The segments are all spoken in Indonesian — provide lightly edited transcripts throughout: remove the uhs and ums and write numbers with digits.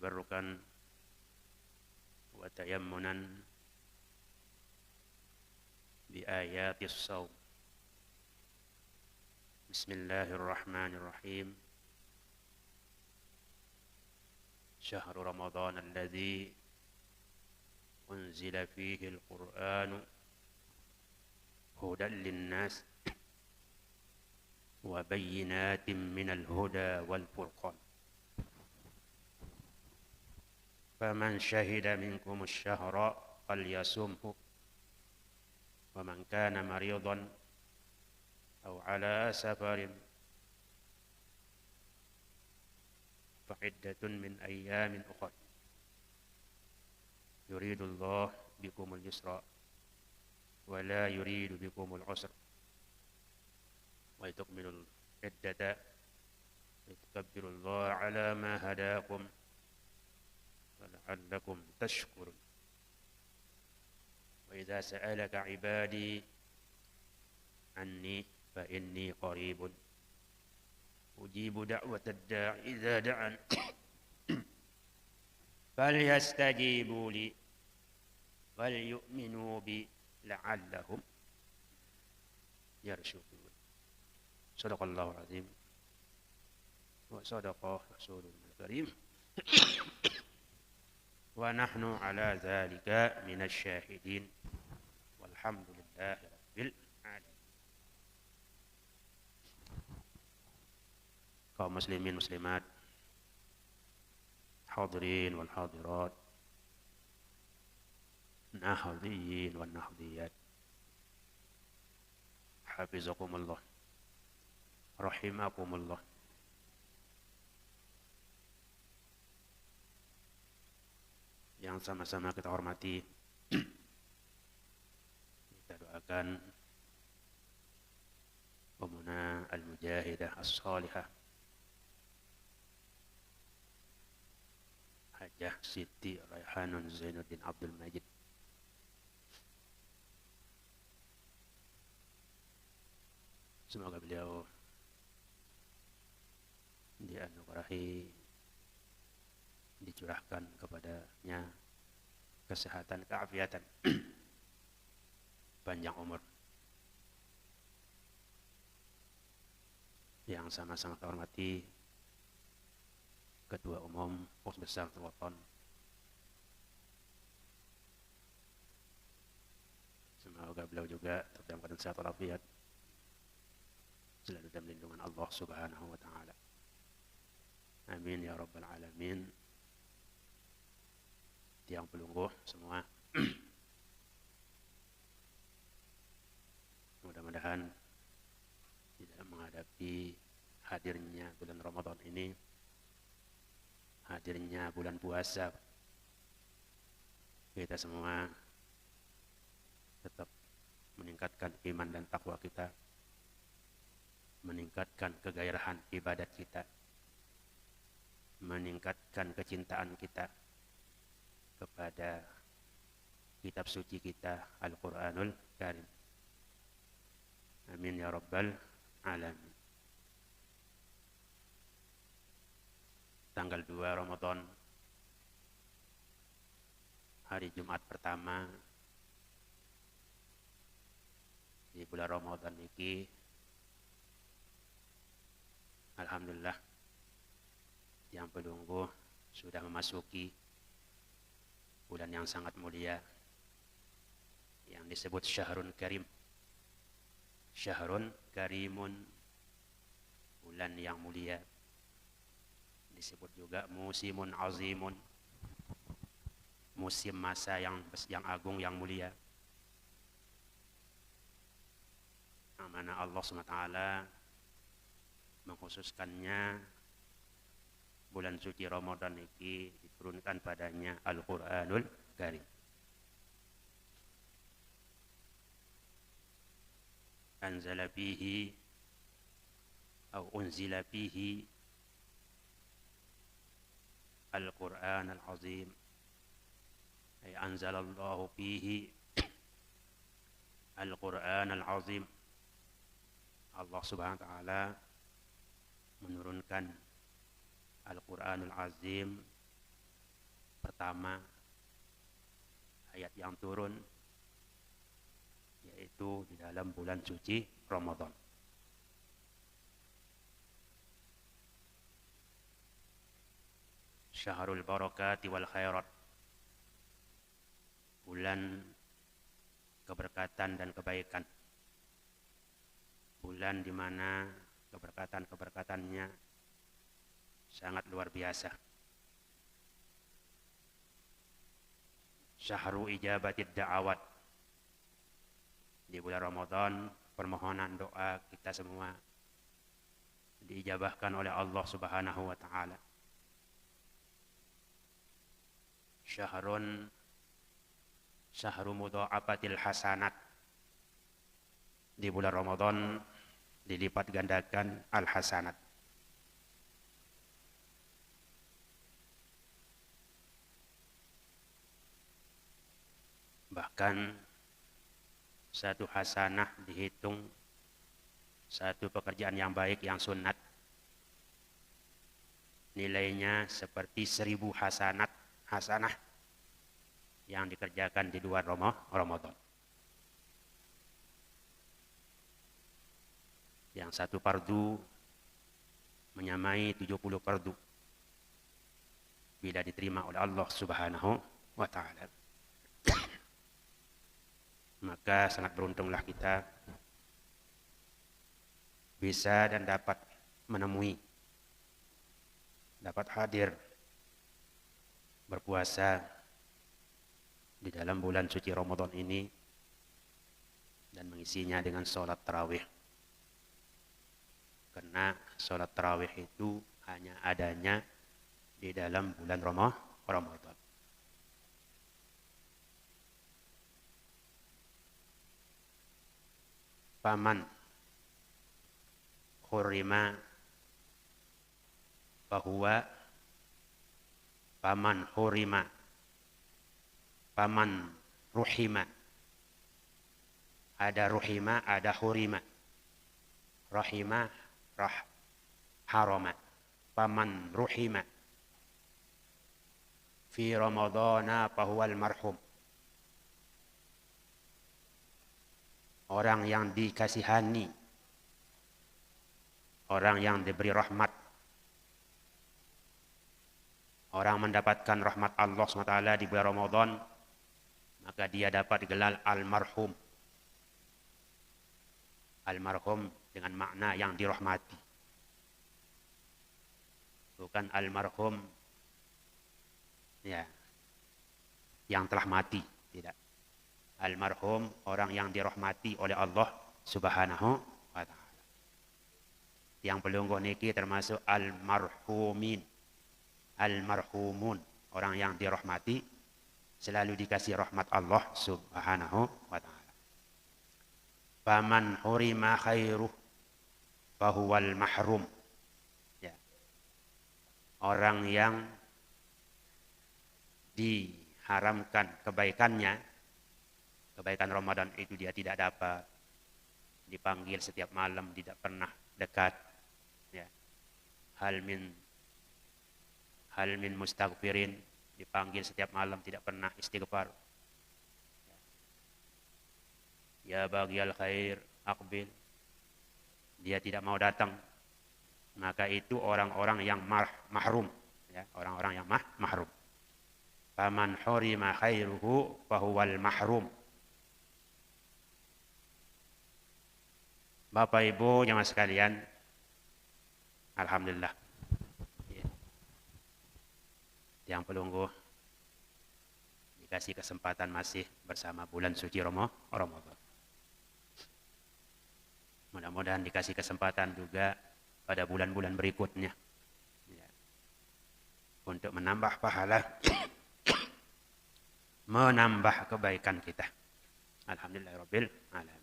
tabarrukan wa tayammunan bi ayatis shaum. Bismillahirrahmanirrahim. Syahrul Ramadan alladzi unzila fihi al-Qur'anu hudan lin-nas wa bayyinatin minal huda wal furqan. Faman syahida minkum asy-syahra falyasumhu wa man kana maridan aw ala safarin fa iddatun min ayyamin ukhra. Yuridullahu bikumul yusra wa la yuridu bikumul usra wa litukmilul iddata litukabbirullaha ala ma hadakum wa la'allakum tashkurun. Wa idza sa'alaka 'ibadi anni fa inni qaribun ujibu da'watad da'i idza da'an falyastajibu li wal yu'minu bi la'allahum yarshudun. Shadaqallahu azim wa sadaqa rasulul karim wa nahnu ala dzalika minasy syahidin walhamdulillahi rabbil alamin. Kaum muslimin muslimat, hadirin wal hadirat, nahdhiyin wan nahdhiyat, hafizakumullah, rahimakumullah. Yang sama-sama kita hormati, kita doakan Ummuna al-Mujahidah as-Salihah Hajjah Siti Raihanun Zainuddin Abdul Majid. Semoga beliau dianugerahi, dicurahkan kepadanya kesehatan, keafiatan, panjang umur. Yang sama-sama kita hormati Ketua Umum Pengurus Besar Waton, semoga beliau juga tetap dalam keadaan sehat walafiat, selalu dalam lindungan Allah Subhanahu wa taala. Amin ya rabbal alamin. Tiang pelungguh semua, mudah-mudahan tidak menghadapi hadirnya bulan Ramadan ini, hadirnya bulan puasa, kita semua tetap meningkatkan iman dan takwa kita, meningkatkan kegairahan ibadat kita, meningkatkan kecintaan kita kepada kitab suci kita Al-Quranul Karim. Amin ya rabbal alamin. Tanggal 2 Ramadan, hari Jumat pertama di bulan Ramadan ini, alhamdulillah yang pelungguh sudah memasuki bulan yang sangat mulia yang disebut Syahrun Karim. Syahrun Karimun, bulan yang mulia. Disebut juga musimun azimun, musim masa yang agung, yang mulia. Mana Allah SWT mengkhususkannya bulan suci Ramadan ini diturunkan padanya Al-Quranul Karim. Anzala fihi atau unzila fihi Al-Quran Al-Azim, ay anzalallahu fihi Al-Quran Al-Azim. Allah Subhanahu wa taala menurunkan Al-Quranul Azim pertama ayat yang turun yaitu di dalam bulan suci Ramadan. Syahrul barakati wal khairat. Bulan keberkatan dan kebaikan. Bulan di mana keberkatan-keberkatannya sangat luar biasa. Syahru ijabatid da'awat. Di bulan Ramadan, permohonan doa kita semua diijabahkan oleh Allah Subhanahu wa taala. Syahru mudha'afatil hasanat. Di bulan Ramadan dilipat gandakan al-hasanat. Bahkan satu hasanah dihitung satu pekerjaan yang baik yang sunat, nilainya seperti 1000 hasanah yang dikerjakan di luar Ramadan. Yang satu fardu menyamai 70 fardu bila diterima oleh Allah Subhanahu wa taala. Maka sangat beruntunglah kita bisa dan dapat menemui, dapat hadir berpuasa di dalam bulan suci Ramadan ini dan mengisinya dengan sholat tarawih. Karena sholat tarawih itu hanya adanya di dalam bulan Ramadan. Faman hurima fahuwa faman hurima faman ruhima. Ada ruhima, ada hurima. Rahima, harama. Faman ruhima fi ramadana fahuwal marhum. Orang yang dikasihani, orang yang diberi rahmat, orang mendapatkan rahmat Allah SWT di bulan Ramadan, maka dia dapat gelar almarhum. Almarhum dengan makna yang dirahmati. Bukan almarhum ya yang telah mati, tidak. Almarhum orang yang dirahmati oleh Allah Subhanahu wa taala. Yang pelungguh niki termasuk almarhumin. Almarhumun, orang yang dirahmati selalu dikasih rahmat Allah Subhanahu wa taala. Faman hurima khairuh fahuwal mahrum. Ya. Orang yang diharamkan kebaikannya, kebaikan Ramadan itu dia tidak dapat, dipanggil setiap malam tidak pernah dekat, ya. Hal min mustaghfirin, dipanggil setiap malam tidak pernah istighfar. Ya baghiyal khair aqbil, dia tidak mau datang. Maka itu orang-orang yang mahrum, ya, orang-orang yang mahrum. Faman hurima khairuhu fahuwal mahrum. Bapak Ibu jamaah sekalian, alhamdulillah. Yang pelungguh dikasih kesempatan masih bersama bulan suci Ramadan. Mudah-mudahan dikasih kesempatan juga pada bulan-bulan berikutnya, ya, untuk menambah pahala, menambah kebaikan kita. Alhamdulillahirabbil alamin.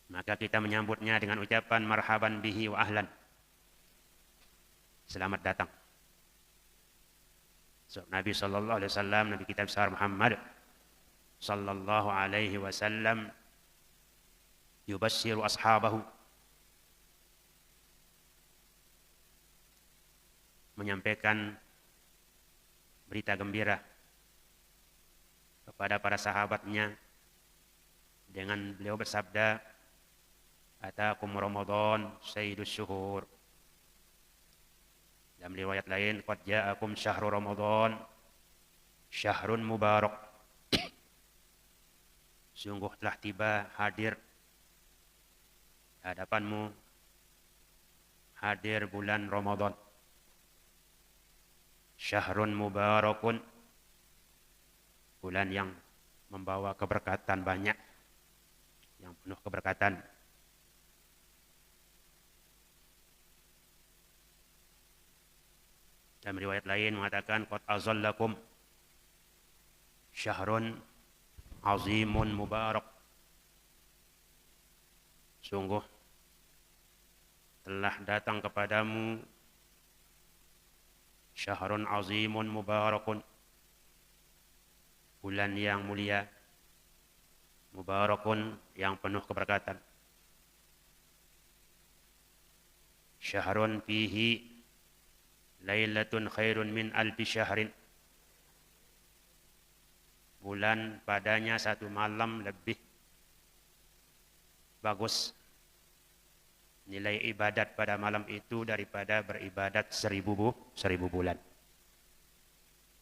Maka kita menyambutnya dengan ucapan marhaban bihi wa ahlan. Selamat datang. So, Nabi sallallahu alaihi wasallam, Nabi kita besar Muhammad sallallahu alaihi wasallam yubashiru ashabahu, menyampaikan berita gembira kepada para sahabatnya dengan beliau bersabda, "Atakum Ramadan sayyidus syuhur." Dalam riwayat lain, "Qad ja'akum syahrul Ramadan syahrun mubarak." Sungguh telah tiba, hadir di hadapanmu, hadir bulan Ramadan. Syahrun mubarakun, bulan yang membawa keberkatan banyak, yang penuh keberkatan. Dalam riwayat lain mengatakan, "Qad azallakum syahrun azimun mubarak." Sungguh telah datang kepadamu syahrun azimun mubarakun, bulan yang mulia, mubarakun yang penuh keberkatan. Syahrun fihi lailatun khairun min alfi syahrin, bulan padanya satu malam lebih bagus nilai ibadat pada malam itu daripada beribadat 1000 bulan.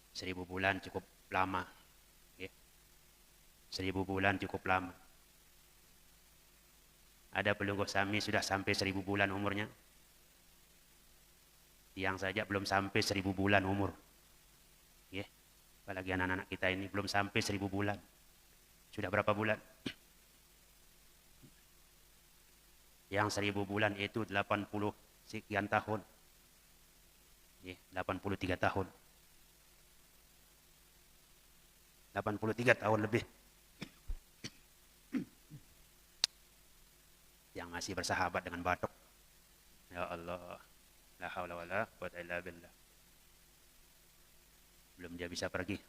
1000 bulan cukup lama. 1000 bulan cukup lama. Ada pelungguh sami sudah sampai 1000 bulan umurnya. Yang saja belum sampai 1000 bulan umur. Apalagi anak-anak kita ini belum sampai 1000 bulan. Sudah berapa bulan? Yang 1000 bulan itu 80 sekian tahun. 83 tahun. 83 tahun lebih. Yang masih bersahabat dengan batuk. Ya Allah. La haula wala quwwata illa billah. Belum dia bisa pergi.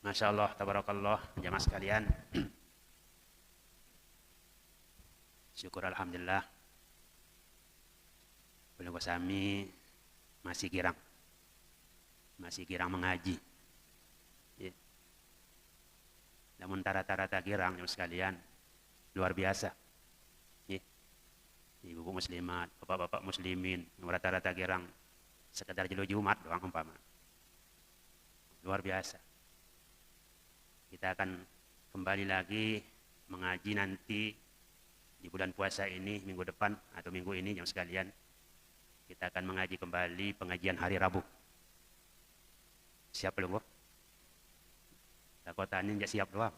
Masya Allah, tabarakallah, jamaah sekalian. Syukur alhamdulillah. Pelungguh sami masih girang. Masih girang mengaji. Namun rata-rata girang jamaah sekalian. Luar biasa. Ibu-ibu muslimat, bapak-bapak muslimin, rata-rata girang. Sekedar jelo Jumat doang umpama. Luar biasa. Kita akan kembali lagi mengaji nanti di bulan puasa ini, minggu depan atau minggu ini jam sekalian. Kita akan mengaji kembali pengajian hari Rabu. Siap belum? Dakota ini siap doang.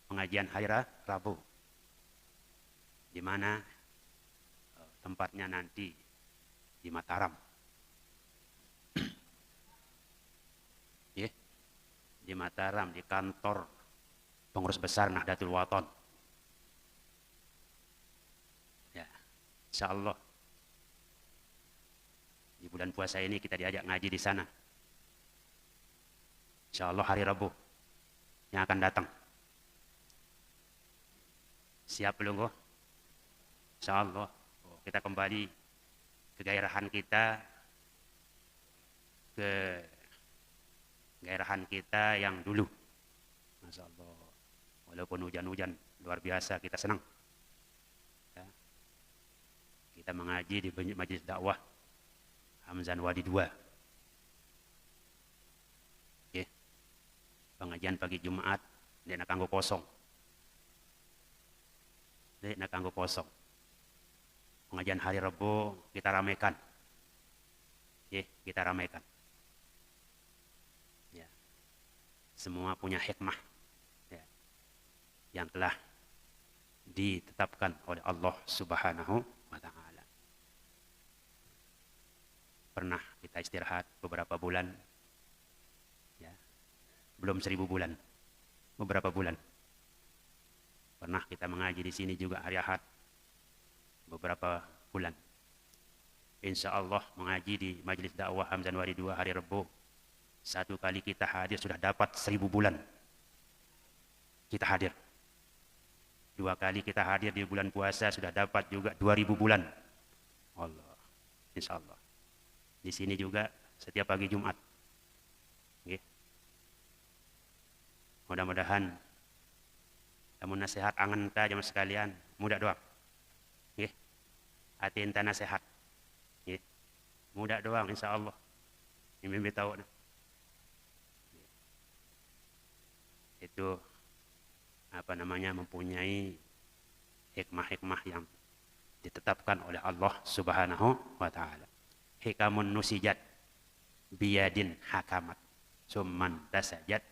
Pengajian hari Rabu. Di mana tempatnya nanti di Mataram. Di Mataram, di kantor pengurus besar Nahdlatul Wathon. Ya, insya Allah di bulan puasa ini kita diajak ngaji di sana. Insya Allah hari Rabu yang akan datang. Siap belum kok? Insya Allah kita kembali kegairahan kita, ke gairahan kita yang dulu. Masya Allah, walaupun hujan-hujan luar biasa kita senang. Ya. Kita mengaji di majelis dakwah Hamzan Wadi 2. Pengajian pagi Jumat dia nak kanggo kosong. Dia nak kanggo kosong. Pengajian hari Rabu kita ramaikan. Kita ramaikan. Ya. Semua punya hikmah ya, yang telah ditetapkan oleh Allah Subhanahu wa Ta'ala. Pernah kita istirahat beberapa bulan, ya, belum 1000 bulan, beberapa bulan. Pernah kita mengaji di sini juga hari Ahad, beberapa bulan. Insya Allah mengaji di Majelis Dakwah Hamzan Wadi 2 hari Rabu. Satu kali kita hadir sudah dapat 1000 bulan. Kita hadir. 2 kali kita hadir di bulan puasa sudah dapat juga 2000 bulan. Allah. Insya Allah. Di sini juga setiap pagi Jumat. Nggih. Mudah-mudahan lamun nasihat angen ta jamaah sekalian, mudah doang. Nggih. Hati enta nasihat. Nggih. Mudah doang insyaallah. Mimpi tahu nah. Itu apa namanya mempunyai hikmah-hikmah yang ditetapkan oleh Allah Subhanahu wa taala. Hikamun nusijat biyadin hakamat summan tasajat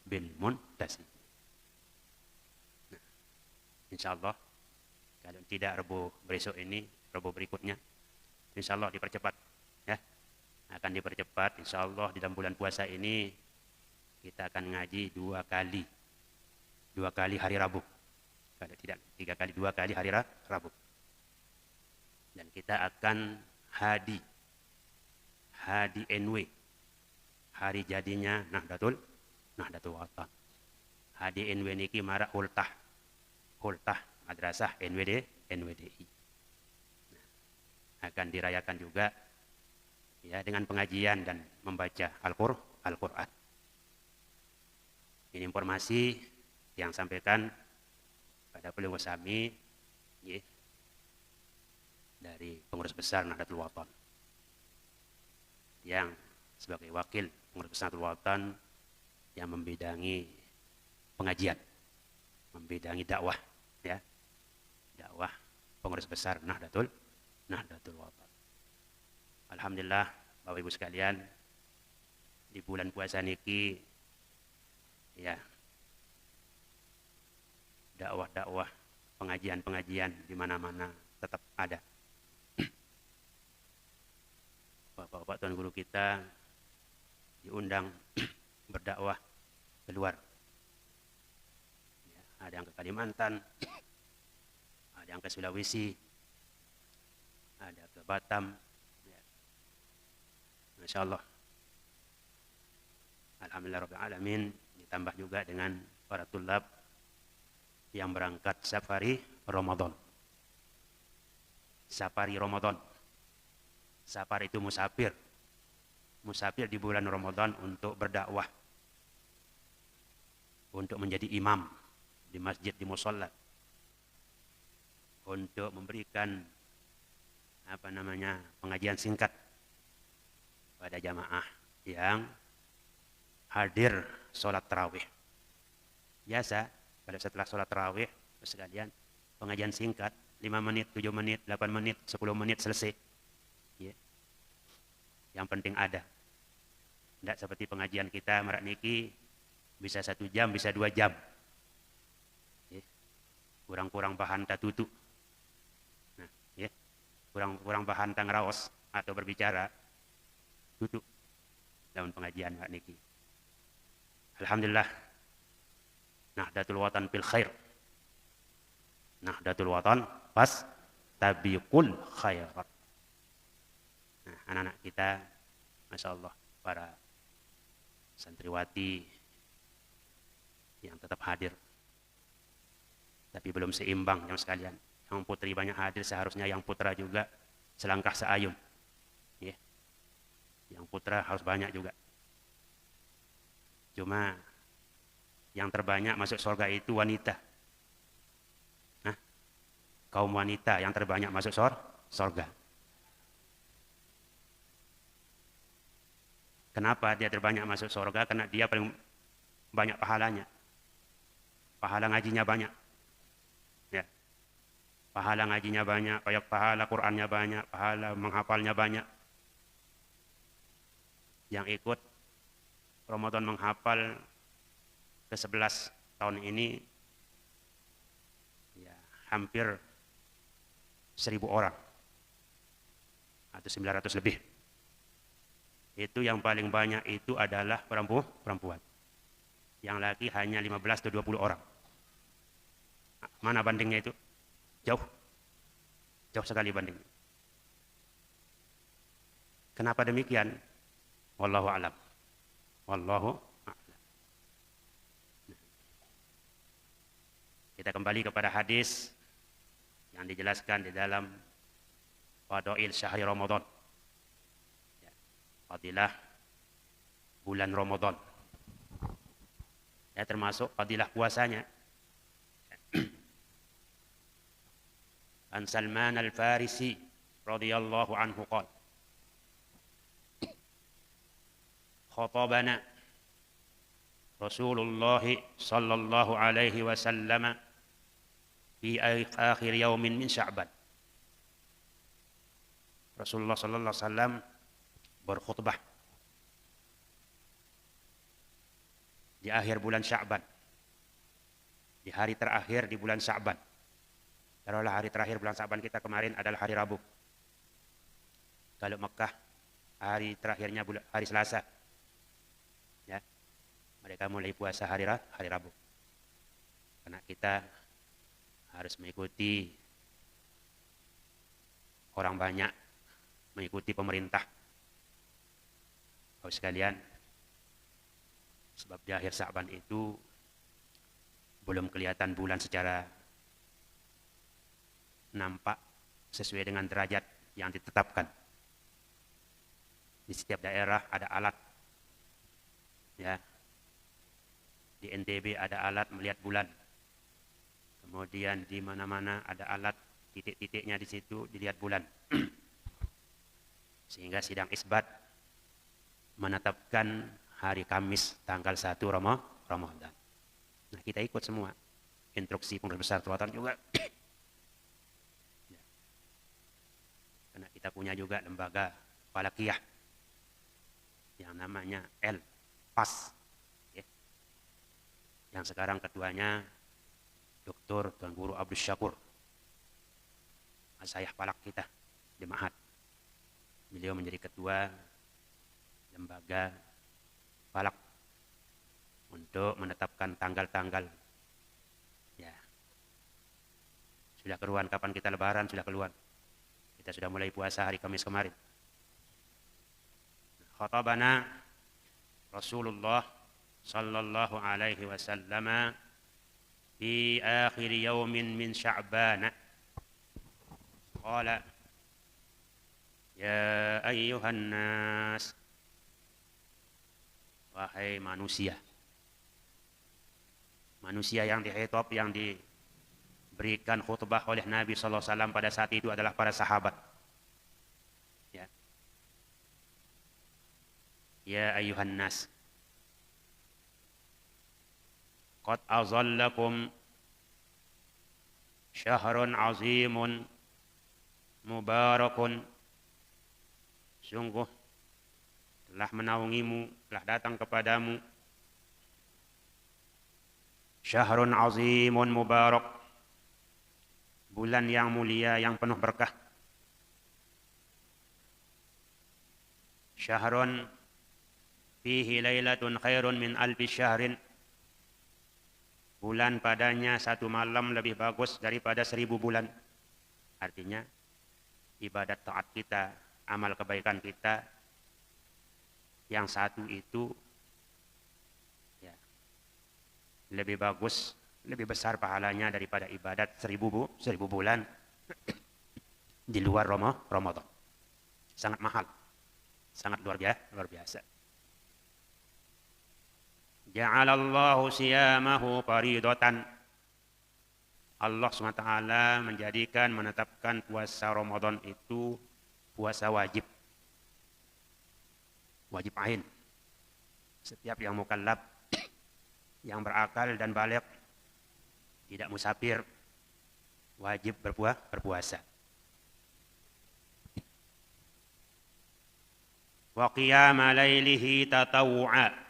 bil muntasi. Nah, insyaallah kalau tidak Rabu besok ini, Rabu berikutnya insyaallah dipercepat ya. Akan dipercepat insyaallah di dalam bulan puasa ini kita akan ngaji 2 kali. 2 kali hari Rabu. Kalau tidak 3 kali, 2 kali hari Rabu. Dan kita akan hadi NW, hari jadinya Nahdlatul Wathon. Hadi NW niki mara hultah madrasah NWDI. Nah, akan dirayakan juga ya dengan pengajian dan membaca Al-Qur'an. Ini informasi yang sampaikan pada pelunggu sami ya, dari pengurus besar Nahdlatul Wathon yang sebagai wakil pengurus besar Nahdlatul Wathon yang membidangi pengajian, membidangi dakwah ya, dakwah pengurus besar Nahdlatul Wathon. Alhamdulillah Bapak Ibu sekalian, di bulan puasa niki ya dakwah-dakwah, pengajian-pengajian di mana-mana tetap ada. Bapak-bapak tuan guru kita diundang berdakwah keluar. Ya, ada yang ke Kalimantan, ada yang ke Sulawesi, ada ke Batam. Ya. Masya Allah. Alhamdulillah Rabbil Alamin, ditambah juga dengan para tulab yang berangkat safari Ramadan. Safari Ramadan. Safari itu musafir. Musafir di bulan Ramadan untuk berdakwah. Untuk menjadi imam di masjid, di musalla. Untuk memberikan apa namanya pengajian singkat pada jamaah yang hadir sholat tarawih. Biasa pada setelah sholat tarawih sekalian pengajian singkat 5 menit, 7 menit, 8 menit, 10 menit selesai ya. Yang penting ada. Tidak seperti pengajian kita merak niki bisa 1 jam, bisa 2 jam ya. Kurang-kurang bahan tak tutup. Nah, ya. Kurang bahan tak ngeraos atau berbicara tutup dalam pengajian merak niki. Alhamdulillah Nahdlatul Wathon fil khair. Nahdlatul Wathon pas tabiqul khairat. Nah, anak-anak kita Masya Allah, para santriwati yang tetap hadir. Tapi belum seimbang yang sekalian. Yang putri banyak hadir, seharusnya yang putra juga selangkah seayun. Ya. Yang putra harus banyak juga. Cuma yang terbanyak masuk surga itu wanita. Nah, kaum wanita yang terbanyak masuk surga. Kenapa dia terbanyak masuk surga? Karena dia paling banyak pahalanya. Pahala ngajinya banyak. Ya. Pahala ngajinya banyak, pahala Qur'annya banyak, pahala menghafalnya banyak. Yang ikut Ramadan menghafal ke-11 tahun ini ya, hampir 1000 orang atau 900 lebih. Itu yang paling banyak itu adalah perempuan. Yang laki hanya 15 atau 20 orang. Mana bandingnya itu? Jauh sekali bandingnya. Kenapa demikian? Wallahu a'lam. Wallahu Kita kembali kepada hadis yang dijelaskan di dalam Fadail Syahri Ramadan. Ya. fadilah bulan Ramadan. Ya, termasuk fadilah puasanya. An Salman Al-Farisi radhiyallahu anhu qala khatabana Rasulullah sallallahu alaihi wasallam fi akhir yaumin min Sya'ban. Rasulullah sallallahu alaihi wasallam berkhutbah di akhir bulan Sya'ban. Di hari terakhir di bulan Sya'ban. Taruhlah hari terakhir bulan Sya'ban kita kemarin adalah hari Rabu. Kalau Mekah hari terakhirnya hari Selasa. Ya. Mereka mulai puasa hari Rabu. Karena kita harus mengikuti orang banyak, mengikuti pemerintah. Kalau sekalian, sebab di akhir Sya'ban itu belum kelihatan bulan secara nampak sesuai dengan derajat yang ditetapkan. Di setiap daerah ada alat. Ya. Di NTB ada alat melihat bulan. Kemudian di mana-mana ada alat, titik-titiknya di situ dilihat bulan. Sehingga sidang isbat menetapkan hari Kamis tanggal 1 Ramadan. Nah, kita ikut semua. Instruksi Pengurus Besar Selatan juga. Ya. Karena kita punya juga lembaga falakiyah yang namanya PAS. Ya. Yang sekarang ketuanya Dr. Tuan Guru Abdul Syakur, Asayah Falak kita di Mahat. Beliau menjadi ketua lembaga falak untuk menetapkan tanggal-tanggal. Ya. Sudah keluar kapan kita lebaran, sudah keluar. Kita sudah mulai puasa hari Kamis kemarin. Khatabana Rasulullah sallallahu alaihi wasallam fi akhir yaumin min Sya'ban. Qala ya ayyuhan nas, wahai manusia. Manusia yang dikhitab, yang diberikan khutbah oleh Nabi sallallahu alaihi wasallam pada saat itu adalah para sahabat. Ya. Ya ayyuhan nas, qad azallakum syahrun azimun mubarakun. Sungguh telah menaungimu, telah datang kepadamu syahrun azimun mubarak, bulan yang mulia yang penuh berkah. Syahrun fihi lailatun khairun min alfi syahrin, bulan padanya satu malam lebih bagus daripada 1000 bulan. Artinya ibadat taat kita, amal kebaikan kita yang satu itu ya, lebih bagus, lebih besar pahalanya daripada ibadat 1000 bulan di luar Ramadan. Sangat mahal, sangat luar biasa. Ja'alallahu siyamahu faridatan. Allah SWT menjadikan, menetapkan puasa Ramadan itu puasa wajib. Wajib ain. Setiap yang mukallaf, yang berakal dan baligh, tidak musafir, wajib berpuasa. Wa qiyama lailihi tatawu'a,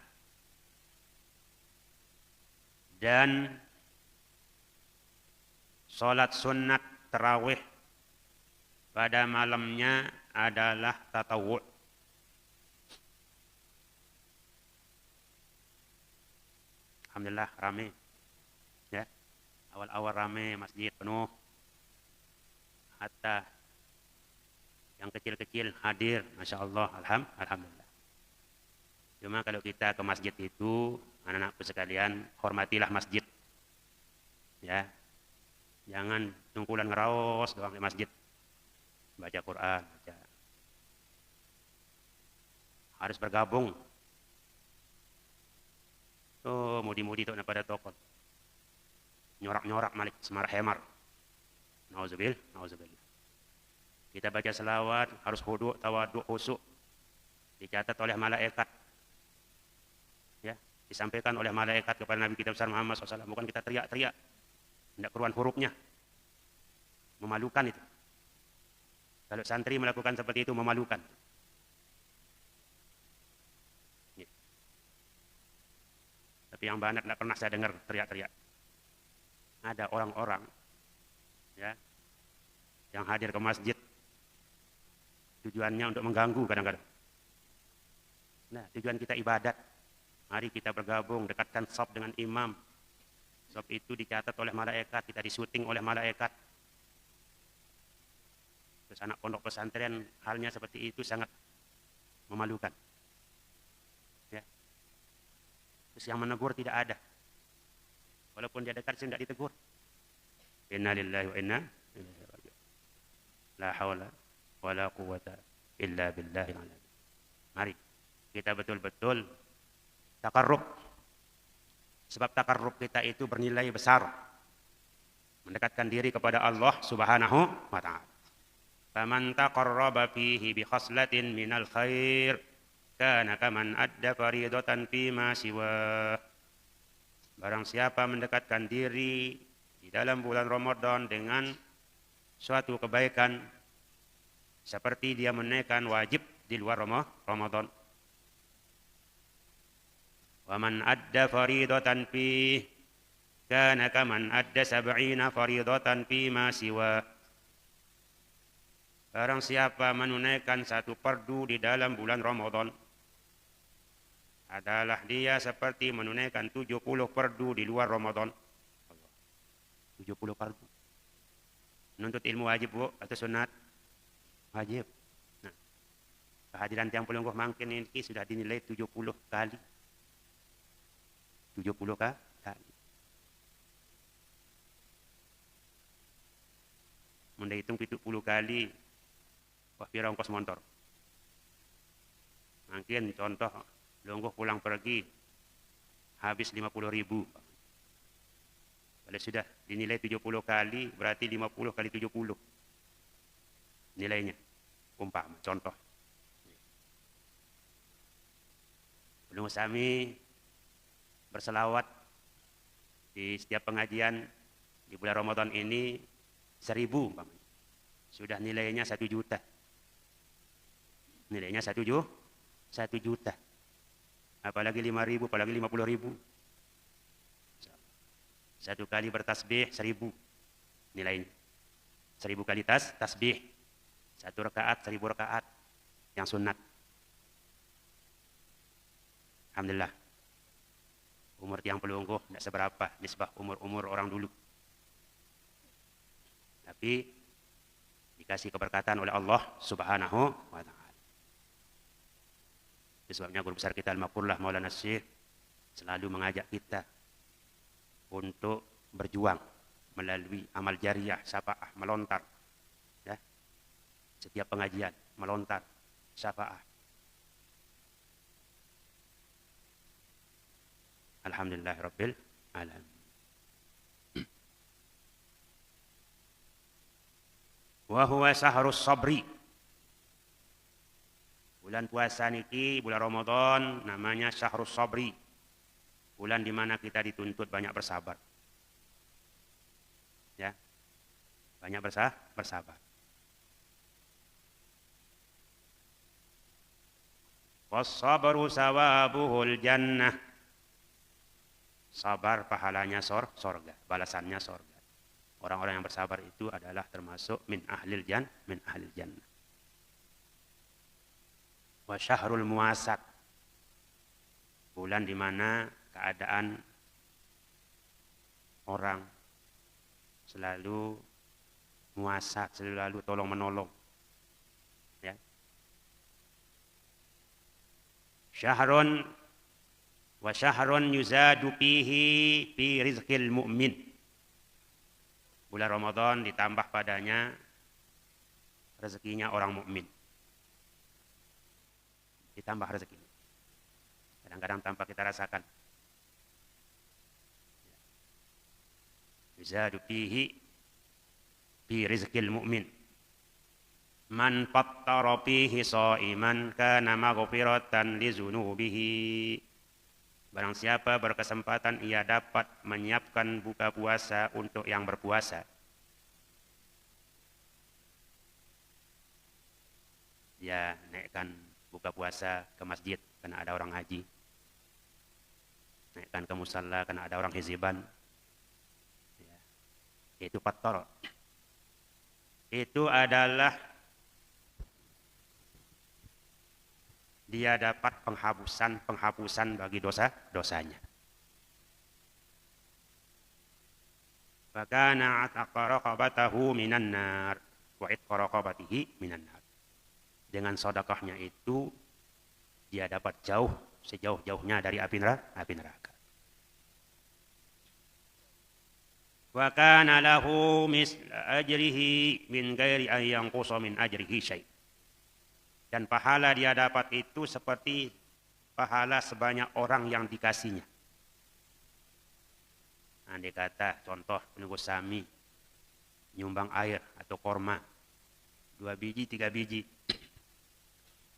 dan salat sunat tarawih pada malamnya adalah tatawu'. Alhamdulillah ramai. Ya. Awal-awal ramai, masjid penuh. Hatta yang kecil-kecil hadir, Masya Allah, Alhamdulillah. Cuma kalau kita ke masjid itu, anak-anakku sekalian, hormatilah masjid. Ya. Jangan tungkulan ngeraos doang di masjid. Baca Quran, baca. harus bergabung. Oh, mudi-mudi tu nak pada tokot. Nyorak-nyorak malik semar hemar. Nauzubillah. Kita baca selawat harus khudu, tawaduk, khusyuk. Dicatat oleh malaikat. Ya, disampaikan oleh malaikat kepada Nabi kita besar Muhammad SAW. Bukan kita teriak-teriak. Tidak keruan hurufnya. Memalukan itu. Kalau santri melakukan seperti itu memalukan. Ya. Tapi yang banyak tidak pernah saya dengar teriak-teriak. Ada orang-orang ya yang hadir ke masjid tujuannya untuk mengganggu kadang-kadang. Nah, tujuan kita ibadat. Mari kita bergabung, dekatkan shaf dengan imam. Shaf itu dicatat oleh malaikat, kita disuting oleh malaikat. Terus anak pondok pesantren halnya seperti itu sangat memalukan. Ya. Terus yang menegur tidak ada. Walaupun dia dekat, saya tidak ditegur. Inna lillahi wa inna ilaihi raji'un. La haula wa la quwata illa billahil azim. Mari kita betul-betul takarrub. Sebab takarrub kita itu bernilai besar. Mendekatkan diri kepada Allah Subhanahu wa ta'ala. Faman taqarraba fihi bi khaslatin minal khair kana kaman adda faridatan fima siwa. Barang siapa mendekatkan diri di dalam bulan Ramadan dengan suatu kebaikan seperti dia menunaikan wajib di luar Ramadan. Wa man adda faridatan fi kana kaman adda 70 faridatan fi ma siwa. Barang siapa menunaikan satu fardu di dalam bulan Ramadan adalah dia seperti menunaikan 70 fardu di luar Ramadan. 70 fardu. Menuntut ilmu wajib, Bu, atau sunat? Wajib. Nah, kehadiran tiang pelungguh mangkin ini sudah dinilai 70 kali. 70 kali. Munda hitung 70 kali. Wah, pira ongkos motor. Mungkin contoh, lungguh pulang pergi habis 50.000. Kalau sudah dinilai 70 kali, berarti 50 kali 70 nilainya. Umpama, contoh. Belum kami berselawat di setiap pengajian di bulan Ramadan ini 1.000 umpama. Sudah nilainya 1 juta. Nilainya 1 juta. Apalagi 5.000, apalagi 50.000. Satu kali bertasbih 1.000 nilainya. 1.000 kali tasbih. Satu rakaat 1.000 rakaat yang sunat. Alhamdulillah. Umur tiang pelungguh tidak seberapa nisbah umur-umur orang dulu. Tapi dikasih keberkatan oleh Allah Subhanahu wa ta'ala. Itu sebabnya guru besar kita Al-Maqullah Maulana Syekh selalu mengajak kita untuk berjuang melalui amal jariah, syafa'ah, melontar. Ya. Setiap pengajian, melontar, syafa'ah. Alhamdulillah Rabbil Alamin. Wa huwa syahrus sabri. Bulan puasa niki, bulan Ramadan namanya syahrus sabri. Bulan di mana kita dituntut banyak bersabar. Ya. Banyak bersabar. Was-sabru sawabuhul jannah. Sabar pahalanya sorga, balasannya sorga. Orang-orang yang bersabar itu adalah termasuk min ahlil jannah. Wa syahrul muwasak. Bulan di mana keadaan orang selalu muasak, selalu tolong menolong. Ya. Syahrun wa syahrun yuzadu fihi fi rizqil mu'min. Bulan Ramadan ditambah padanya rezekinya orang mukmin. ditambah rezeki. Kadang-kadang tanpa kita rasakan. Yuzadu fihi bi rizqil mu'min. Man fattara fihi sha'iman kana maghfiratan li dzunubihi. Barang siapa berkesempatan ia dapat menyiapkan buka puasa untuk yang berpuasa. Dia naikkan buka puasa ke masjid karena ada orang haji. Naikkan ke musalla karena ada orang hiziban. Ya. Itu fattara. Itu adalah dia dapat penghapusan bagi dosa-dosanya. Fakana ataqa raqabatahu minan nar wa itqa raqabatihi minan nar. Dengan sedekahnya itu dia dapat sejauh-jauhnya dari api neraka. Wa kana lahu misla ajrihi min ghairi an yanqusa min ajrihi syai'. Dan pahala dia dapat itu seperti pahala sebanyak orang yang dikasihnya. Andai kata contoh penunggu sami nyumbang air atau korma 2 biji 3 biji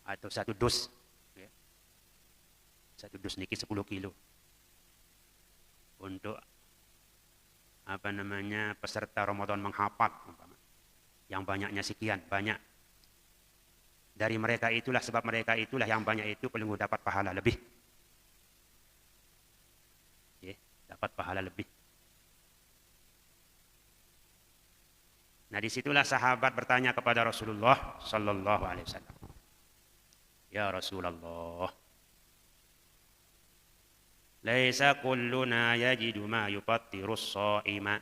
atau 1 dus ya. 1 dus niki 10 kilo untuk peserta Ramadan menghafal yang banyaknya sekian banyak. Dari mereka itulah, sebab mereka itulah yang banyak itu perlu dapat pahala lebih. Ya, dapat pahala lebih. Nah, disitulah sahabat bertanya kepada Rasulullah Sallallahu Alaihi Wasallam. Ya Rasulullah, laisa kulluna yajidu ma yufattirus shaima.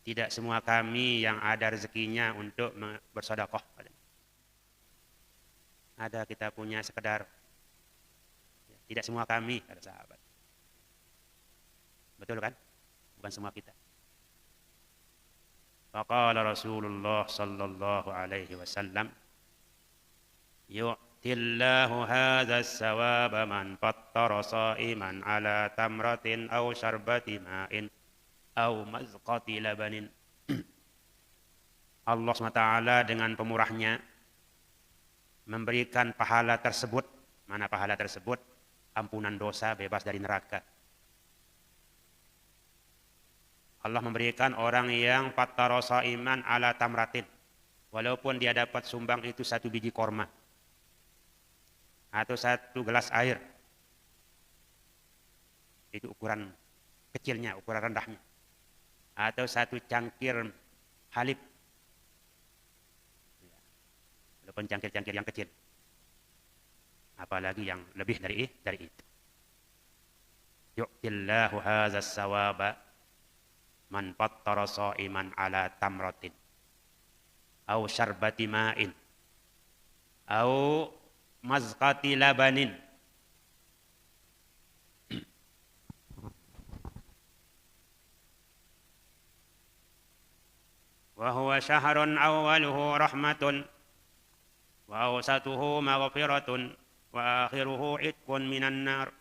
Tidak semua kami yang ada rezekinya untuk bersedekah. Ada kita punya sekedar. Tidak semua kami, kata sahabat. Betul kan? Bukan semua kita. Faqala Rasulullah sallallahu alaihi wasallam, yu'tillahu hadha as-sawaba man fattara sha'iman ala tamratin aw syarbati ma'in aw mazqati labanin. Allah SWT dengan pemurahnya memberikan pahala tersebut. Mana pahala tersebut? Ampunan dosa, bebas dari neraka. Allah memberikan orang yang fattara sha'iman ala tamratin, walaupun dia dapat sumbang itu 1 biji korma atau 1 gelas air. Itu ukuran kecilnya, ukuran rendahnya. Atau 1 cangkir halib. Walaupun cangkir-cangkir yang kecil. Apalagi yang lebih dari itu. Yu'tillahu hadzal sawaba man fattara sha'iman ala tamratin aw syarbati ma'in aw mazqati labanin. Wa huwa syahrun awwaluhu rahmatun wa awsatuhu maghfiratun wa akhiruhu itqun minan nar.